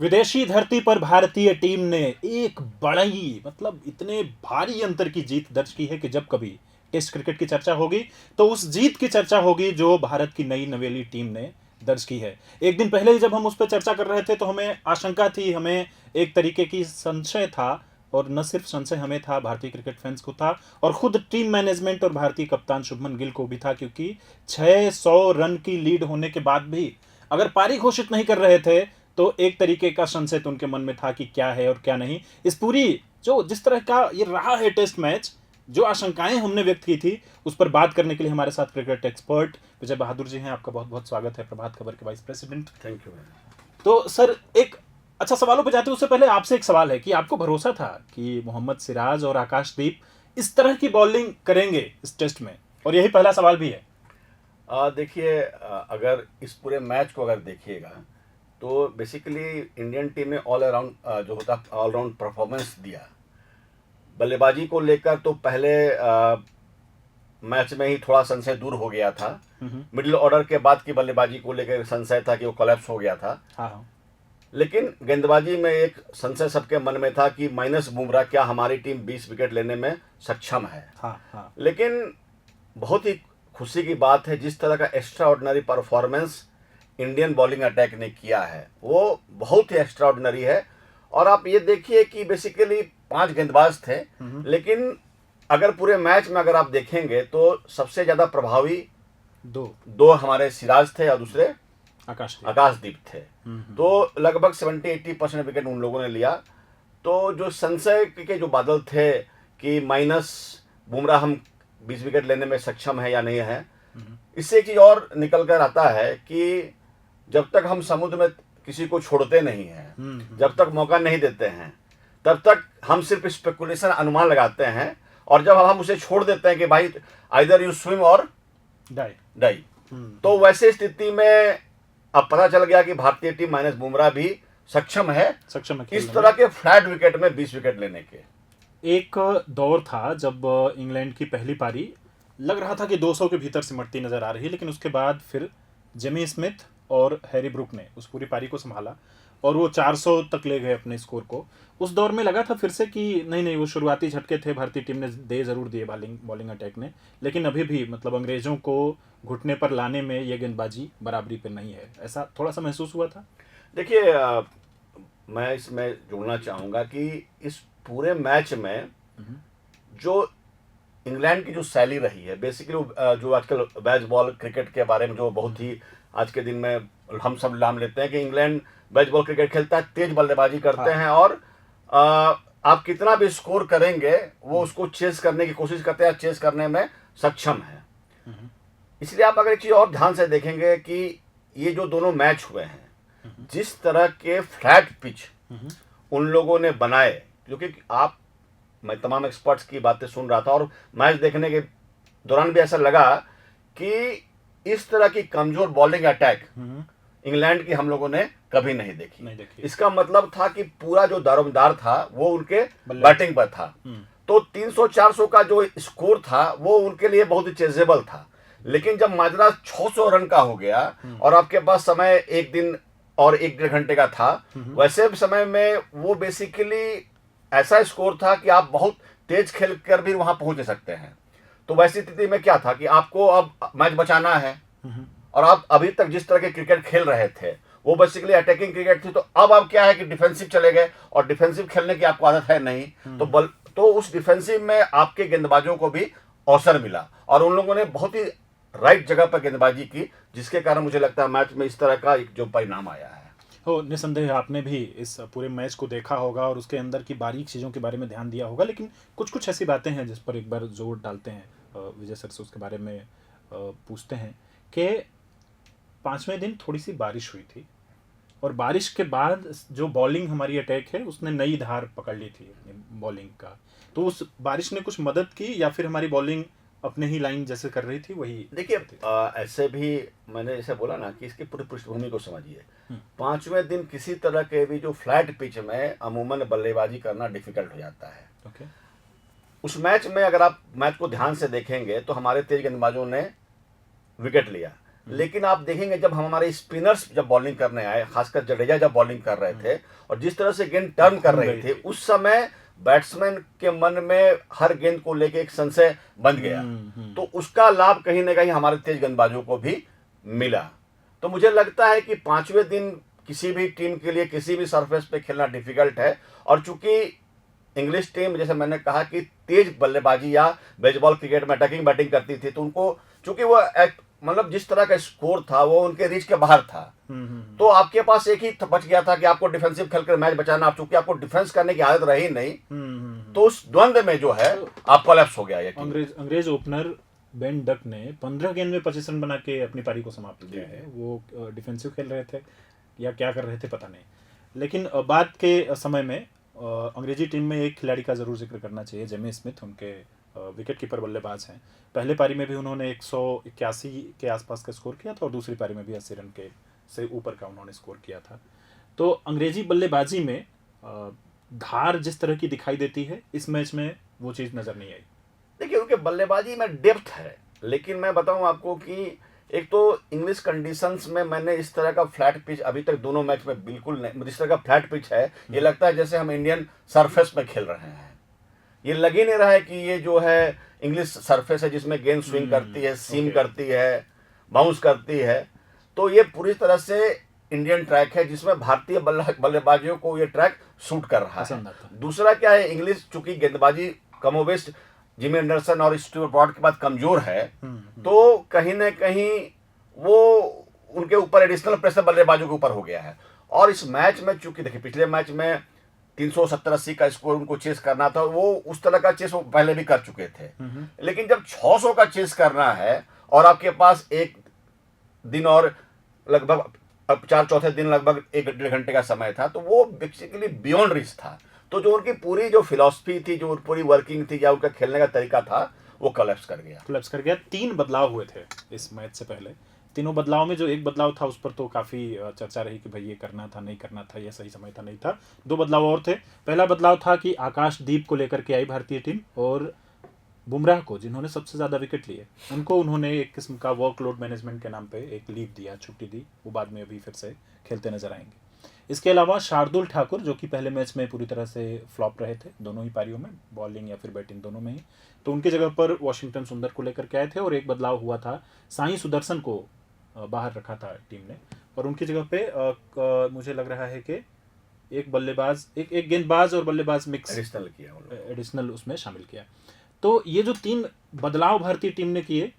विदेशी धरती पर भारतीय टीम ने एक बड़ी मतलब इतने भारी अंतर की जीत दर्ज की है कि जब कभी टेस्ट क्रिकेट की चर्चा होगी तो उस जीत की चर्चा होगी जो भारत की नई नवेली टीम ने दर्ज की है। एक दिन पहले ही जब हम उस पर चर्चा कर रहे थे तो हमें आशंका थी, हमें एक तरीके की संशय था, और न सिर्फ संशय हमें था, भारतीय क्रिकेट फैंस को था, और खुद टीम मैनेजमेंट और भारतीय कप्तान शुभमन गिल को भी था, क्योंकि 600 रन की लीड होने के बाद भी अगर पारी घोषित नहीं कर रहे थे तो एक तरीके का संशय तो उनके मन में था कि क्या है और क्या नहीं। इस पूरी जो जिस तरह का ये रहा है टेस्ट मैच, जो आशंकाएं हमने व्यक्त की थी, उस पर बात करने के लिए हमारे साथ क्रिकेट एक्सपर्ट विजय बहादुर जी हैं। आपका बहुत बहुत स्वागत है, प्रभात खबर के वाइस प्रेसिडेंट। Thank you. तो सर, एक अच्छा सवालों पे जाते हैं उससे पहले आपसे एक सवाल है कि आपको भरोसा था कि मोहम्मद सिराज और आकाशदीप इस तरह की बॉलिंग करेंगे इस टेस्ट में? और यही पहला सवाल भी है। देखिए, अगर इस पूरे मैच को अगर देखिएगा तो बेसिकली इंडियन टीम ने ऑल अराउंड जो होता ऑलराउंड परफॉर्मेंस दिया। बल्लेबाजी को लेकर तो पहले मैच में ही थोड़ा संशय दूर हो गया था। मिडिल ऑर्डर के बाद की बल्लेबाजी को लेकर संशय था कि वो कोलैप्स हो गया था। हाँ। लेकिन गेंदबाजी में एक संशय सबके मन में था कि माइनस बुमराह क्या हमारी टीम 20 विकेट लेने में सक्षम है। हाँ। लेकिन बहुत ही खुशी की बात है, जिस तरह का extra ordinary performance Indian bowling attack ने किया है वो बहुत ही एक्स्ट्रा ऑर्डिनरी है। और आप ये देखिए कि बेसिकली 5 गेंदबाज थे, लेकिन अगर पूरे मैच में अगर आप देखेंगे तो सबसे ज़्यादा प्रभावी दो हमारे सिराज थे और दूसरे आकाशदीप थे। तो लगभग 70-80% विकेट उन लोगों ने लिया। तो जो संशय के जो बादल थे कि माइनस बुमराह हम 20 विकेट लेने में सक्षम है या नहीं है, इससे एक चीज और निकल कर आता है कि जब तक हम समुद्र में किसी को छोड़ते नहीं हैं, जब तक मौका नहीं देते हैं, तब तक हम सिर्फ स्पेकुलेशन अनुमान लगाते हैं। और जब हम उसे छोड़ देते हैं कि भाई आइदर यू स्विम और डाई, तो वैसे स्थिति में अब पता चल गया कि भारतीय टीम माइनस बुमराह भी सक्षम है इस तरह के फ्लैट विकेट में 20 विकेट लेने के। एक दौर था जब इंग्लैंड की पहली पारी लग रहा था कि 200 के भीतर सिमटती नजर आ रही है, लेकिन उसके बाद फिर जेमी स्मिथ और हैरी ब्रुक ने उस पूरी पारी को संभाला और वो 400 तक ले गए अपने स्कोर को। उस दौर में लगा था फिर से कि नहीं, वो शुरुआती झटके थे, भारतीय टीम ने दे जरूर दिए बॉलिंग अटैक ने, लेकिन अभी भी मतलब अंग्रेजों को घुटने पर लाने में ये गेंदबाजी बराबरी पे नहीं है। ऐसा थोड़ा सा महसूस हुआ था। देखिए, मैं इसमें जोड़ना चाहूँगा कि इस पूरे मैच में जो इंग्लैंड की जो शैली रही है, बेसिकली जो आजकल बैज बॉल क्रिकेट के बारे में जो बहुत ही आज के दिन में हम सब नाम लेते हैं कि इंग्लैंड बैज बॉल क्रिकेट खेलता है, तेज बल्लेबाजी करते हैं और आप कितना भी स्कोर करेंगे वो उसको चेस करने की कोशिश करते हैं, चेस करने में सक्षम है। इसलिए आप अगर एक चीज़ और ध्यान से देखेंगे कि ये जो दोनों मैच हुए हैं, जिस तरह के फ्लैट पिच उन लोगों ने बनाए, क्योंकि मैं तमाम एक्सपर्ट्स की बातें सुन रहा था और मैच देखने के दौरान भी ऐसा लगा कि इस तरह की कमजोर बॉलिंग अटैक इंग्लैंड की हम लोगों ने कभी नहीं देखी। इसका मतलब था कि पूरा जो दारोमदार था वो उनके बैटिंग पर था। तो 300-400 का जो स्कोर था वो उनके लिए बहुत ही चेजेबल था। लेकिन जब माजरा 600 रन का हो गया और आपके पास समय एक दिन और 1-1.5 घंटे का था, वैसे समय में वो बेसिकली ऐसा स्कोर था कि आप बहुत तेज खेल कर भी वहां पहुंच सकते हैं। तो वैसी स्थिति में क्या था कि आपको अब मैच बचाना है और आप अभी तक जिस तरह के क्रिकेट खेल रहे थे वो बेसिकली अटैकिंग क्रिकेट थी। तो अब क्या है कि डिफेंसिव चले गए और डिफेंसिव खेलने की आपको आदत है नहीं, तो उस डिफेंसिव में आपके गेंदबाजों को भी अवसर मिला और उन लोगों ने बहुत ही राइट जगह पर गेंदबाजी की, जिसके कारण मुझे लगता है मैच में इस तरह का एक जो परिणाम आया है। हो निसंदेह आपने भी इस पूरे मैच को देखा होगा और उसके अंदर की बारीक चीज़ों के बारे में ध्यान दिया होगा, लेकिन कुछ ऐसी बातें हैं जिस पर एक बार जोर डालते हैं विजय सर से, उसके बारे में पूछते हैं कि 5वें दिन थोड़ी सी बारिश हुई थी और बारिश के बाद जो बॉलिंग हमारी अटैक है उसने नई धार पकड़ ली थी बॉलिंग का। तो उस बारिश ने कुछ मदद की या फिर हमारी बॉलिंग अपने ही लाइन जैसे कर रही थी वही? देखिए, ऐसे भी मैंने जैसे बोला ना कि इसकी पूरी पृष्ठभूमि को समझिए। 5वें दिन किसी तरह के भी जो फ्लैट पिच में अमूमन बल्लेबाजी करना डिफिकल्ट हो जाता है। ओके। उस मैच में अगर आप मैच को ध्यान से देखेंगे तो हमारे तेज गेंदबाजों ने विकेट लिया, लेकिन आप देखेंगे जब हमारे स्पिनर्स जब बॉलिंग करने आए, खासकर जडेजा जब बॉलिंग कर रहे थे और जिस तरह से गेंद टर्न कर रही थी, उस समय बैट्समैन के मन में हर गेंद को लेके एक संशय बन गया। तो उसका लाभ कहीं ना कहीं हमारे तेज गेंदबाजों को भी मिला। तो मुझे लगता है कि 5वें दिन किसी भी टीम के लिए किसी भी सरफेस पे खेलना डिफिकल्ट है। और चूंकि इंग्लिश टीम, जैसे मैंने कहा कि तेज बल्लेबाजी या बेसबॉल क्रिकेट में अटैकिंग बैटिंग करती थी, तो उनको चूंकि वो मतलब जिस तरह का स्कोर था वो उनके रीच के बाहर था। तो आपके पास एक ही बच गया था कि आपको डिफेंसिव खेलकर मैच बचाना। आप चूंकि आपको डिफेंस करने की आदत रही नहीं, तो उस द्वंद्व में जो है आप कोलैप्स हो गया। ये अंग्रेज ओपनर बेन डक ने 15 गेंद में 25 रन बना के अपनी पारी को समाप्त किया है। वो डिफेंसिव खेल रहे थे या क्या कर रहे थे पता नहीं। लेकिन बाद के समय में अंग्रेजी टीम में एक खिलाड़ी का जरूर जिक्र करना चाहिए, जेमी स्मिथ। उनके विकेट कीपर बल्लेबाज हैं। पहले पारी में भी उन्होंने 181 के आसपास का स्कोर किया था और दूसरी पारी में भी 80 रन के से ऊपर का उन्होंने स्कोर किया था। तो अंग्रेजी बल्लेबाजी में धार जिस तरह की दिखाई देती है, इस मैच में वो चीज़ नज़र नहीं आई। देखिए, उनके बल्लेबाजी में डेप्थ है, लेकिन मैं बताऊं आपको कि एक तो इंग्लिश कंडीशंस में मैंने इस तरह का फ्लैट पिच अभी तक दोनों मैच में बिल्कुल नहीं, जिस तरह का फ्लैट पिच है, ये लगता है जैसे हम इंडियन सरफेस में खेल रहे हैं। ये लग ही नहीं रहा है कि ये जो है इंग्लिश सरफेस है जिसमें गेंद स्विंग करती है, सीम करती है, बाउंस करती है। तो ये पूरी तरह से इंडियन ट्रैक है जिसमें भारतीय बल्लेबाजियों को ये ट्रैक सूट कर रहा है। दूसरा क्या है, इंग्लिश चूंकि गेंदबाजी कमोबेश जिमी एंडरसन और स्टीव ब्रॉड के बाद कमजोर है, तो कहीं ना कहीं वो उनके ऊपर एडिशनल प्रेशर बल्लेबाजों के ऊपर हो गया है। और इस मैच में चूंकि देखिए पिछले मैच में 370-80 का स्कोर उनको चेस करना था, वो उस तरह का चेस वो पहले भी कर चुके थे। लेकिन जब 600 का चेस करना है और आपके पास एक दिन और लगभग 4 दिन लगभग 1-1.5 घंटे का समय था, तो वो बेसिकली बियॉन्ड रिस्क था। तो जो उनकी पूरी जो फिलॉसफी थी, जो पूरी वर्किंग थी या उनका खेलने का तरीका था, वो कोलैप्स कर गया। 3 बदलाव हुए थे इस मैच से पहले। तीनों बदलाव में जो एक बदलाव था उस पर तो काफ़ी चर्चा रही कि भाई ये करना था, नहीं करना था, ये सही समय था, नहीं था। 2 बदलाव और थे। पहला बदलाव था कि आकाशदीप को लेकर के आई भारतीय टीम और बुमराह को, जिन्होंने सबसे ज़्यादा विकेट लिए, उनको उन्होंने एक किस्म का वर्कलोड मैनेजमेंट के नाम पे एक लीव दिया, छुट्टी दी। वो बाद में अभी फिर से खेलते नजर आएंगे। इसके अलावा शार्दुल ठाकुर, जो कि पहले मैच में पूरी तरह से फ्लॉप रहे थे दोनों ही पारियों में, बॉलिंग या फिर बैटिंग दोनों में ही, तो उनकी जगह पर वॉशिंगटन सुंदर को लेकर के आए थे। और एक बदलाव हुआ था, साई सुदर्शन को बाहर रखा था टीम ने और उनकी जगह पे मुझे लग रहा है कि एक बल्लेबाज, एक गेंदबाज और बल्लेबाज मिक्स एडिशनल उसमें शामिल किया। तो ये जो 3 बदलाव भारतीय टीम ने किए,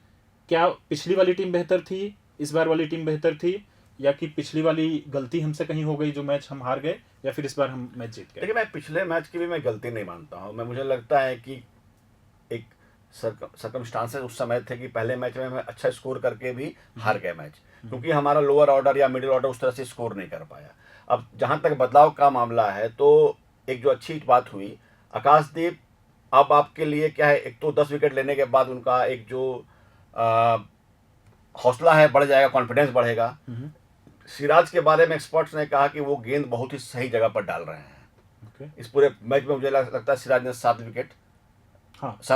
क्या पिछली वाली टीम बेहतर थी, इस बार वाली टीम बेहतर थी, या कि पिछली वाली गलती हमसे कहीं हो गई जो मैच हम हार गए, या फिर इस बार हम मैच जीत गए? देखिए, मैं पिछले मैच की भी मैं गलती नहीं मानता हूँ। मुझे लगता है कि एक सर्कमस्टांसेस उस समय थे कि पहले मैच में हम अच्छा स्कोर करके भी हार गए मैच, क्योंकि हमारा लोअर ऑर्डर या मिडिल ऑर्डर उस तरह से स्कोर नहीं कर पाया। अब जहाँ तक बदलाव का मामला है, तो एक जो अच्छी बात हुई, आकाशदीप अब आपके लिए क्या है, एक तो 10 विकेट लेने के बाद उनका एक जो हौसला है बढ़ जाएगा, कॉन्फिडेंस बढ़ेगा। सिराज के बारे में एक्सपर्ट्स ने कहा कि वो गेंद बहुत ही सही जगह पर डाल रहे हैं। इस पूरे मैच में मुझे लगता है सिराज ने 7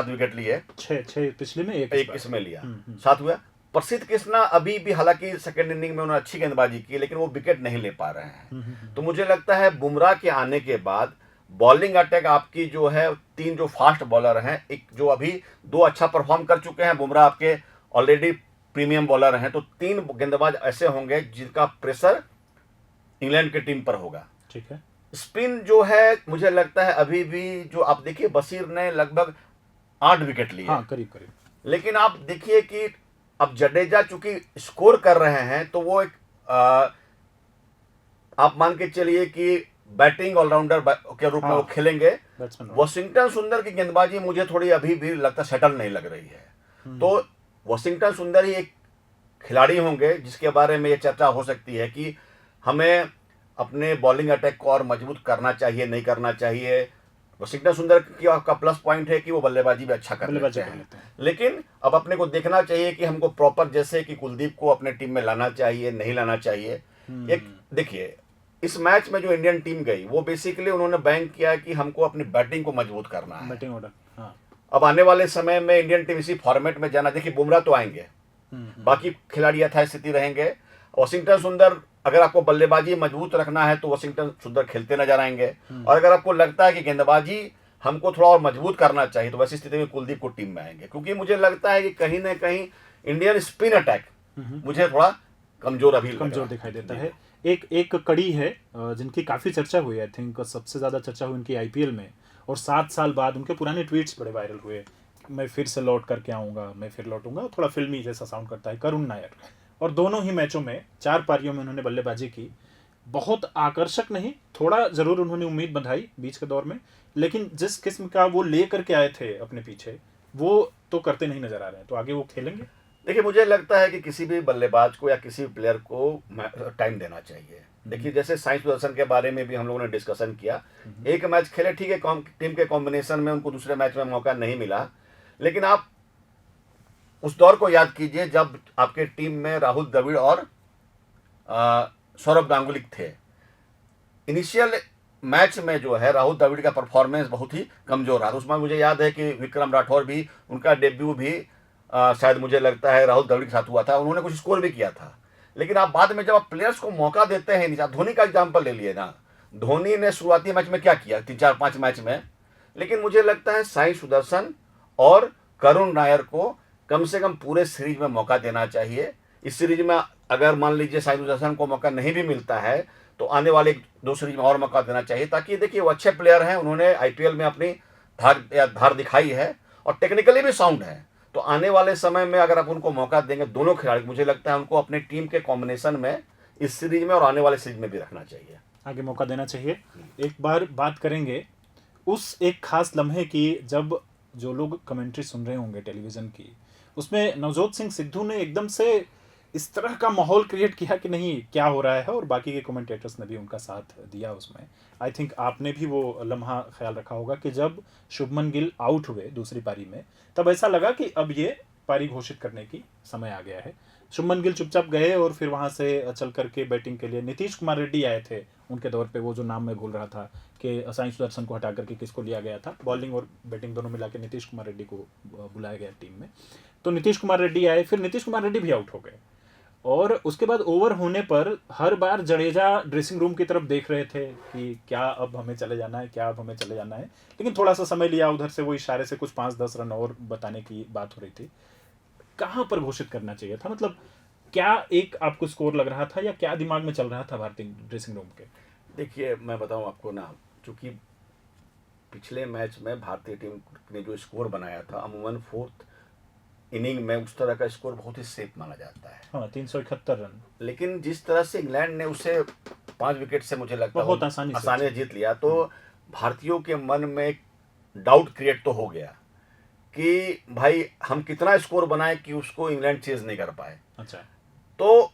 विकेट लिए। 6 पिछले में, एक इसमें लिया, 7 हुआ। प्रसिद्ध कृष्णा अभी भी, हालांकि सेकंड इनिंग में उन्होंने अच्छी गेंदबाजी की, लेकिन वो विकेट नहीं ले पा रहे हैं। तो मुझे लगता है बुमराह के आने के बाद बॉलिंग अटैक आपकी जो है, 3 जो फास्ट बॉलर हैं, एक जो अभी 2 अच्छा परफॉर्म कर चुके हैं, बुमराह आपके ऑलरेडी प्रीमियम बॉलर हैं, तो 3 गेंदबाज ऐसे होंगे जिनका प्रेशर इंग्लैंड की टीम पर होगा। ठीक है। स्पिन जो है, मुझे लगता है अभी भी जो आप देखिए, बशीर ने लगभग 8 विकेट लिए, करीब। लेकिन आप देखिए कि अब जडेजा चूंकि स्कोर कर रहे हैं, तो वो एक आप मान के चलिए कि बैटिंग ऑलराउंडर के रूप में वो खेलेंगे। वॉशिंगटन सुंदर की गेंदबाजी मुझे थोड़ी अभी भी लगता सेटल नहीं लग रही है। तो वॉशिंगटन सुंदर ही एक खिलाड़ी होंगे जिसके बारे में ये चर्चा हो सकती है कि हमें अपने बॉलिंग अटैक को और मजबूत करना चाहिए, नहीं करना चाहिए। वॉशिंगटन सुंदर की आपका प्लस पॉइंट है कि वो बल्लेबाजी भी अच्छा कर लेते हैं, लेकिन अब अपने को देखना चाहिए कि हमको प्रॉपर, जैसे कि कुलदीप को अपने टीम में लाना चाहिए, नहीं लाना चाहिए। एक देखिए, इस मैच में जो इंडियन टीम गई, वो बेसिकली उन्होंने बैंक किया कि हमको अपनी बैटिंग को मजबूत करना है, बैटिंग ऑर्डर। अब आने वाले समय में इंडियन टीम इसी फॉर्मेट में जाना। देखिए, बुमराह तो आएंगे, बाकी खिलाड़ी यथास्थिति रहेंगे। वॉशिंगटन सुंदर, अगर आपको बल्लेबाजी मजबूत रखना है तो वॉशिंगटन सुंदर खेलते नजर आएंगे, और अगर आपको लगता है कि गेंदबाजी हमको थोड़ा और मजबूत करना चाहिए तो वैसी स्थिति में कुलदीप को टीम में आएंगे, क्योंकि मुझे लगता है कि कहीं ना कहीं इंडियन स्पिन अटैक मुझे थोड़ा कमजोर कमजोर दिखाई देता है। एक कड़ी है जिनकी काफी चर्चा हुई, आई थिंक सबसे ज्यादा चर्चा हुई उनकी आईपीएल में, और 7 साल बाद उनके पुराने ट्वीट्स बड़े वायरल हुए, मैं फिर से लौट करके आऊंगा, मैं फिर लौटूंगा, थोड़ा फिल्मी जैसा साउंड करता है, करुण नायर। और दोनों ही मैचों में 4 पारियों में उन्होंने बल्लेबाजी की, बहुत आकर्षक नहीं, थोड़ा जरूर उन्होंने उम्मीद बंधाई बीच के दौर में, लेकिन जिस किस्म का वो ले करके आए थे अपने पीछे, वो तो करते नहीं नजर आ रहे हैं। तो आगे वो खेलेंगे? देखिए, मुझे लगता है कि किसी भी बल्लेबाज को या किसी भी प्लेयर को टाइम देना चाहिए। देखिए, जैसे साई सुदर्शन के बारे में भी हम लोगों ने डिस्कशन किया, एक मैच खेले, ठीक है, टीम के कॉम्बिनेशन में उनको दूसरे मैच में मौका नहीं मिला, लेकिन आप उस दौर को याद कीजिए जब आपके टीम में राहुल द्रविड़ और सौरभ गांगुली थे। इनिशियल मैच में जो है राहुल द्रविड़ का परफॉर्मेंस बहुत ही कमजोर रहा, उसमें मुझे याद है कि विक्रम राठौर भी, उनका डेब्यू भी शायद मुझे लगता है राहुल द्रविड़ के साथ हुआ था, उन्होंने कुछ स्कोर भी किया था। लेकिन आप बाद में जब आप प्लेयर्स को मौका देते हैं, आप धोनी का एग्जाम्पल ले लिए ना, धोनी ने शुरुआती मैच में क्या किया 3-4-5 मैच में, लेकिन मुझे लगता है साई सुदर्शन और करुण नायर को कम से कम पूरे सीरीज में मौका देना चाहिए। इस सीरीज में अगर मान लीजिए साई सुदर्शन को मौका नहीं भी मिलता है तो आने वाले 2 सीरीज में और मौका देना चाहिए, ताकि देखिए वो अच्छे प्लेयर हैं, उन्होंने आईपीएल में अपनी धार दिखाई है और टेक्निकली भी साउंड है। तो आने वाले समय में अगर आप उनको मौका देंगे, दोनों खिलाड़ी, मुझे लगता है उनको अपनी टीम के कॉम्बिनेशन में इस सीरीज में और आने वाले सीरीज में भी रखना चाहिए, आगे मौका देना चाहिए। एक बार बात करेंगे उस एक खास लम्हे की जब जो लोग कमेंट्री सुन रहे होंगे टेलीविजन की, उसमें नवजोत सिंह सिद्धू ने एकदम से इस तरह का माहौल क्रिएट किया कि नहीं क्या हो रहा है, और बाकी के कमेंटेटर्स ने भी उनका साथ दिया उसमें। आई थिंक आपने भी वो लम्हा ख्याल रखा होगा कि जब शुभमन गिल आउट हुए दूसरी पारी में, तब ऐसा लगा कि अब ये पारी घोषित करने की समय आ गया है। शुभमन गिल चुपचाप गए और फिर वहां से चल करके बैटिंग के लिए नीतीश कुमार रेड्डी आए थे उनके दौर पे, वो जो नाम मैं भूल रहा था कि साई सुदर्शन को हटा करके किसको लिया गया था, बॉलिंग और बैटिंग दोनों मिला के नीतीश कुमार रेड्डी को बुलाया गया टीम में। तो नीतीश कुमार रेड्डी आए, फिर नीतीश कुमार रेड्डी भी आउट हो गए, और उसके बाद ओवर होने पर हर बार जडेजा ड्रेसिंग रूम की तरफ देख रहे थे कि क्या अब हमें चले जाना है, क्या अब हमें चले जाना है, लेकिन थोड़ा सा समय लिया, उधर से वो इशारे से कुछ 5-10 रन और बताने की बात हो रही थी। कहाँ पर घोषित करना चाहिए था, मतलब क्या एक आपको स्कोर लग रहा था या क्या दिमाग में चल रहा था भारतीय ड्रेसिंग रूम के? देखिए, मैं बताऊं आपको ना, चूंकि पिछले मैच में भारतीय टीम ने जो स्कोर बनाया था, अमूमन 4th इनिंग में उस तरह का स्कोर बहुत ही सेफ माना जाता है। हाँ, 371 रन। लेकिन जिस तरह से इंग्लैंड ने उसे 5 विकेट से मुझे लगता है बहुत आसानी से जीत लिया, तो भारतीयों के मन में एक डाउट क्रिएट तो हो गया कि भाई हम कितना स्कोर बनाए कि उसको इंग्लैंड चेज नहीं कर पाए। अच्छा, तो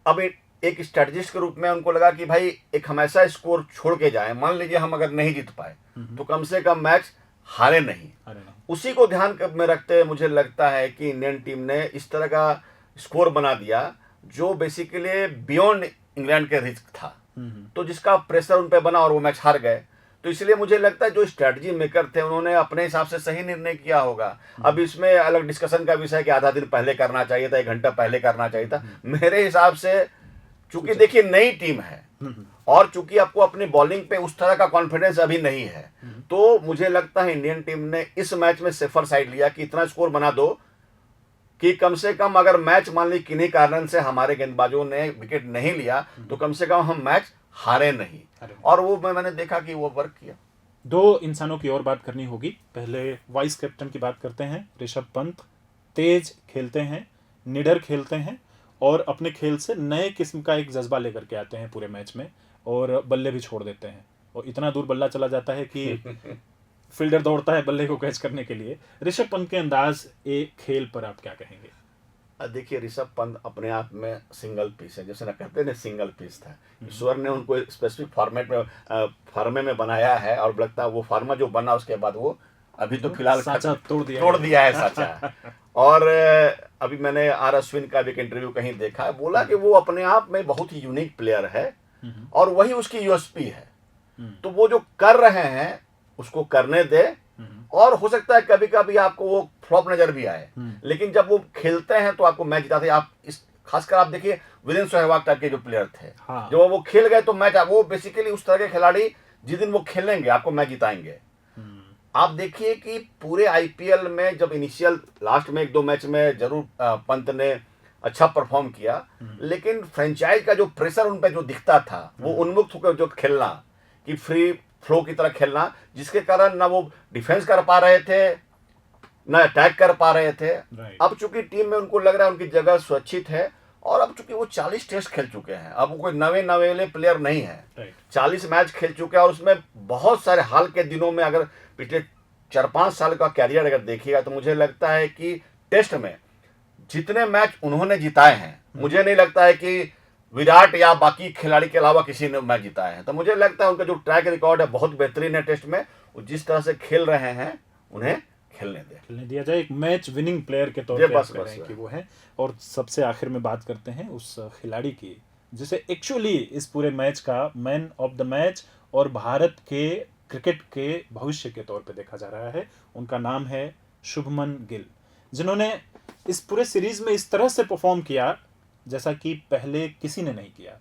अब एक स्ट्रेटजिस्ट के रूप में उनको लगा कि भाई एक हम ऐसा स्कोर छोड़ के जाए, मान लीजिए हम अगर नहीं जीत पाए तो कम से कम मैच हारे नहीं। उसी को ध्यान में रखते हुए मुझे लगता है कि इंडियन टीम ने इस तरह का स्कोर बना दिया जो बेसिकली बियॉन्ड इंग्लैंड के रिस्क था, तो जिसका प्रेशर उन पे बना और वो मैच हार गए। तो इसलिए मुझे लगता है जो स्ट्रेटजी मेकर थे उन्होंने अपने हिसाब से सही निर्णय किया होगा। अब इसमें अलग डिस्कशन का विषय है कि आधा दिन पहले करना चाहिए था, 1 घंटा पहले करना चाहिए था। मेरे हिसाब से चूंकि देखिए नई टीम है और चूंकि आपको अपनी बॉलिंग पे उस तरह का कॉन्फिडेंस अभी नहीं है, तो मुझे लगता है इंडियन टीम ने इस मैच में सेफर साइड लिया कि इतना स्कोर बना दो कि कम से कम अगर मैच मान ली किन्हीं कारण से हमारे गेंदबाजों ने विकेट नहीं लिया तो कम से कम हम मैच हारे नहीं। और वो मैंने देखा कि वो वर्क किया। 2 इंसानों की और बात करनी होगी। पहले वाइस कैप्टन की बात करते हैं। ऋषभ पंत तेज खेलते हैं, निडर खेलते हैं और अपने खेल से नए किस्म का एक जज्बा लेकर के आते हैं पूरे मैच में, और बल्ले भी छोड़ देते हैं और इतना दूर बल्ला चला जाता है कि फील्डर दौड़ता है बल्ले को कैच करने के लिए। ऋषभ पंत के अंदाज एक खेल पर आप क्या कहेंगे? देखिए, ऋषभ पंत अपने आप में सिंगल पीस है, जैसे ना कहते हैं सिंगल पीस था। ईश्वर ने उनको स्पेसिफिक फॉर्मेट में फार्मे में बनाया है और लगता है वो फार्मा जो बना उसके बाद वो अभी तो फिलहाल साचा तोड़ दिया है साचा। और अभी मैंने आर अश्विन का भी एक इंटरव्यू कहीं देखा है, बोला कि वो अपने आप में बहुत ही यूनिक प्लेयर है और वही उसकी यूएसपी है। तो वो जो कर रहे हैं उसको करने दे और हो सकता है कभी कभी आपको वो फ्लॉप नजर भी आए, लेकिन जब वो खेलते हैं तो आपको मैच जिताते हैं। आप इस खासकर आप देखिए वीरेंद्र सहवाग टाइप के जो प्लेयर थे, हाँ। जब वो खेल गए तो मैच, वो बेसिकली उस तरह के खिलाड़ी जिस दिन वो खेलेंगे आपको मैच जिताएंगे। आप देखिए कि पूरे आईपीएल में जब इनिशियल लास्ट में 1-2 मैच में जरूर पंत ने अच्छा परफॉर्म किया, लेकिन फ्रेंचाइज का जो प्रेशर उन पे जो दिखता था, वो उन्मुक्त होकर जो खेलना, कि फ्री फ्लो की तरह खेलना, जिसके कारण ना वो डिफेंस कर पा रहे थे ना अटैक कर पा रहे थे। अब चूंकि टीम में उनको लग रहा है उनकी जगह सुरक्षित है, और अब चूंकि वो 40 टेस्ट खेल चुके हैं, अब कोई नवेले प्लेयर नहीं है। 40 मैच खेल चुके हैं, और उसमें बहुत सारे हाल के दिनों में अगर पिछले 4-5 साल का कैरियर अगर देखिएगा तो मुझे लगता है कि टेस्ट में जितने मैच उन्होंने जिताए हैं, मुझे नहीं लगता है कि विराट या बाकी खिलाड़ी के अलावा किसी ने मैच जिताए हैं। तो मुझे लगता है उनका जो ट्रैक रिकॉर्ड है बहुत बेहतरीन है टेस्ट में। जिस तरह से खेल रहे हैं उन्हें खेलने दिया जाए, एक मैच विनिंग प्लेयर के तौर पे बस कि वो है। और सबसे आखिर में बात करते हैं उस खिलाड़ी की जिसे एक्चुअली इस पूरे मैच का मैन ऑफ द मैच और भारत के क्रिकेट के भविष्य के तौर पे देखा जा रहा है। उनका नाम है शुभमन गिल, जिन्होंने इस पूरे सीरीज में इस तरह से परफॉर्म किया जैसा कि पहले किसी ने नहीं किया।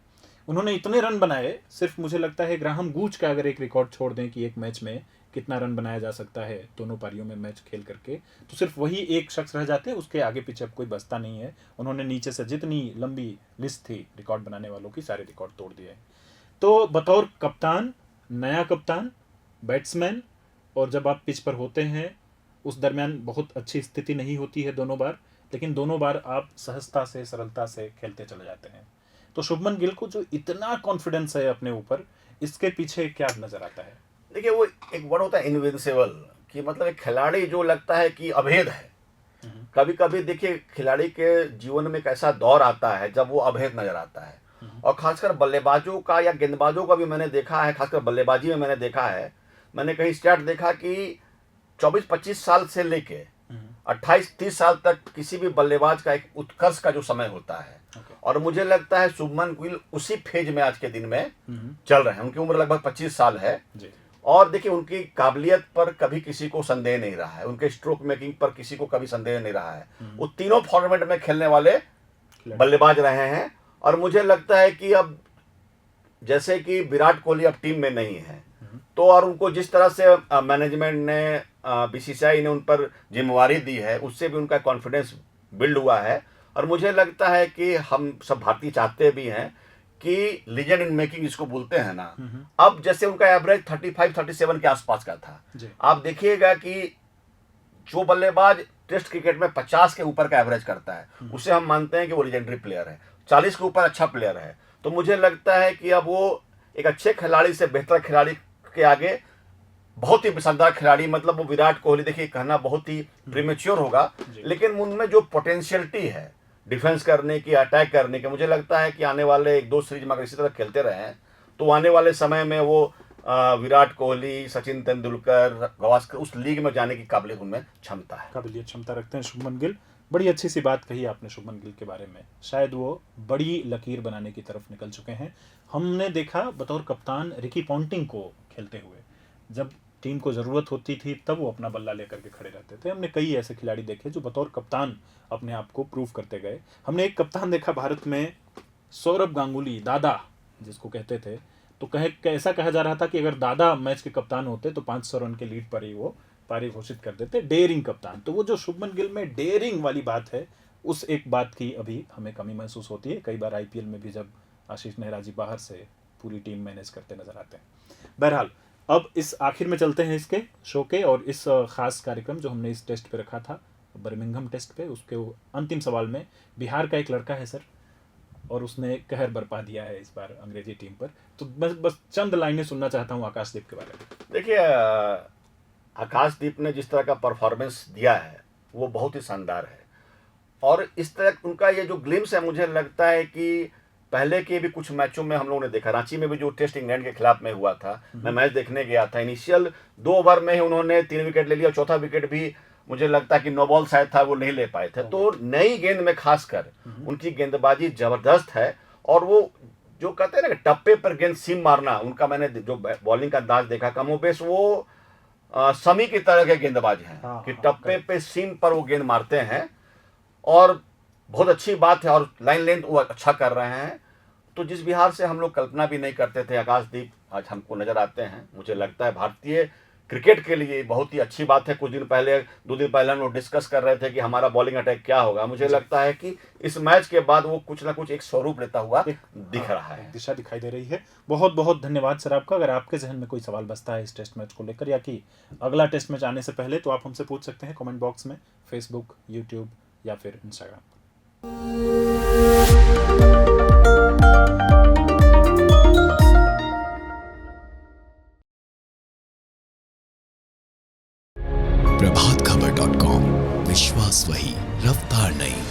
उन्होंने इतने रन बनाए, सिर्फ मुझे लगता है ग्राहम गूच का अगर एक रिकॉर्ड छोड़ दें कि एक मैच में कितना रन बनाया जा सकता है दोनों पारियों में मैच खेल करके, तो सिर्फ वही एक शख्स रह जाते हैं, उसके आगे पीछे अब कोई बचता नहीं है। उन्होंने नीचे से जितनी लंबी लिस्ट थी रिकॉर्ड बनाने वालों की, सारे रिकॉर्ड तोड़ दिए। तो बतौर कप्तान, नया कप्तान, बैट्समैन, और जब आप पिच पर होते हैं उस दरमियान बहुत अच्छी स्थिति नहीं होती है दोनों बार, लेकिन दोनों बार आप सहजता से, सरलता से खेलते चले जाते हैं। तो शुभमन गिल को जो इतना कॉन्फिडेंस है अपने ऊपर, इसके पीछे क्या नजर आता है? देखिए, वो एक वर्ड होता है इनविंसिबल, कि मतलब एक खिलाड़ी जो लगता है कि अभेद है। कभी कभी देखिए खिलाड़ी के जीवन में एक ऐसा दौर आता है जब वो अभेद नजर आता है, और खासकर बल्लेबाजों का या गेंदबाजों का भी मैंने देखा है, खासकर बल्लेबाजी में मैंने देखा है। मैंने कहीं स्टैट देखा कि 24-25 साल से लेके 28-30 साल तक किसी भी बल्लेबाज का एक उत्कर्ष का जो समय होता है, और मुझे लगता है शुभमन गिल उसी फेज में आज के दिन में चल रहे हैं। उनकी उम्र लगभग 25 साल है, और देखिए उनकी काबिलियत पर कभी किसी को संदेह नहीं रहा है, उनके स्ट्रोक मेकिंग पर किसी को कभी संदेह नहीं रहा है। वो तीनों फॉर्मेट में खेलने वाले बल्लेबाज रहे हैं, और मुझे लगता है कि अब जैसे कि विराट कोहली अब टीम में नहीं है, तो और उनको जिस तरह से मैनेजमेंट ने, बीसीसीआई ने उन पर जिम्मेवारी दी है, उससे भी उनका कॉन्फिडेंस बिल्ड हुआ है। और मुझे लगता है कि हम सब भारतीय चाहते भी हैं कि लीजेंड इन मेकिंग जिसको बोलते हैं ना, अब जैसे उनका एवरेज 35-37 के आसपास का था, आप देखिएगा कि जो बल्लेबाज टेस्ट क्रिकेट में 50 के ऊपर का एवरेज करता है, उसे हम मानते हैं कि वो लीजेंडरी प्लेयर है। 40 के ऊपर अच्छा प्लेयर है। तो मुझे लगता है कि अब वो एक अच्छे खिलाड़ी से बेहतर खिलाड़ी के आगे बहुत ही शानदार खिलाड़ी, मतलब वो विराट कोहली, देखिए कहना बहुत ही प्रीमेच्योर होगा, लेकिन उनमें जो पोटेंशियलिटी है डिफेंस करने की, अटैक करने की, मुझे लगता है कि आने वाले 1-2 सीरीज में अगर इसी तरह खेलते रहे तो आने वाले समय में वो विराट कोहली, सचिन तेंदुलकर, गावस्कर उस लीग में जाने की काबिलियत उनमें क्षमता रखते हैं शुभमन गिल। बड़ी अच्छी सी बात कही आपने शुभमन गिल के बारे में। शायद वो बड़ी लकीर बनाने की तरफ निकल चुके हैं। हमने देखा बतौर कप्तान रिकी पॉन्टिंग को खेलते हुए, जब टीम को ज़रूरत होती थी तब वो अपना बल्ला लेकर के खड़े रहते थे। हमने कई ऐसे खिलाड़ी देखे जो बतौर कप्तान अपने आप को प्रूव करते गए। हमने एक कप्तान देखा भारत में, सौरभ गांगुली, दादा जिसको कहते थे, तो ऐसा कहा जा रहा था कि अगर दादा मैच के कप्तान होते तो 500 रन के लीड पर ही वो पारी घोषित कर देते। डेयरिंग कप्तान। तो वो जो शुभमन गिल में डेयरिंग वाली बात है, उस एक बात की अभी हमें कमी महसूस होती है। कई बार आईपीएल में भी जब आशीष नेहरा जी बाहर से पूरी टीम मैनेज करते नजर आते हैं। बहरहाल, अब इस आखिर में चलते हैं इसके शो के, और इस खास कार्यक्रम जो हमने इस टेस्ट पे रखा था, बर्मिंघम टेस्ट पे, उसके अंतिम सवाल में बिहार का एक लड़का है सर, और उसने कहर बरपा दिया है इस बार अंग्रेजी टीम पर। तो बस चंद लाइनें सुनना चाहता हूँ आकाशदीप के बारे में। देखिए, आकाशदीप ने जिस तरह का परफॉर्मेंस दिया है वो बहुत ही शानदार है, और इस तरह उनका ये जो ग्लिम्स है, मुझे लगता है कि पहले के भी कुछ मैचों में हम लोगों ने देखा, रांची में भी जो टेस्ट इंग्लैंड के खिलाफ में हुआ था, मैं मैच देखने गया था, इनिशियल 2 ओवर में ही उन्होंने 3 विकेट ले लिया, चौथा विकेट भी मुझे लगता है कि नो बॉल शायद था, वो नहीं ले पाए थे। तो नई गेंद में खासकर उनकी गेंदबाजी जबरदस्त है, और वो जो कहते हैं ना टप्पे पर गेंद सीम मारना, उनका मैंने जो बॉलिंग का अंदाज देखा, कमोबेश वो समी की तरह के गेंदबाज हैं हाँ, कि हाँ, टप्पे पे सीम पर वो गेंद मारते हैं और बहुत अच्छी बात है और लाइन लेंथ वो अच्छा कर रहे हैं। तो जिस बिहार से हम लोग कल्पना भी नहीं करते थे, आकाशदीप आज हमको नजर आते हैं। मुझे लगता है भारतीय क्रिकेट के लिए बहुत ही अच्छी बात है। कुछ दिन पहले 2 दिन पहले हम लोग डिस्कस कर रहे थे कि हमारा बॉलिंग अटैक क्या होगा। मुझे लगता है कि इस मैच के बाद वो कुछ ना कुछ एक स्वरूप लेता हुआ दिख रहा है। एक दिशा दिखाई दे रही है। बहुत बहुत धन्यवाद सर आपका। अगर आपके जहन में कोई सवाल बचता है इस टेस्ट मैच को लेकर या कि अगला टेस्ट मैच आने से पहले, तो आप हमसे पूछ सकते हैं कमेंट बॉक्स में, फेसबुक, यूट्यूब या फिर इंस्टाग्राम। प्रभातखबर.com, विश्वास वही, रफ्तार नहीं।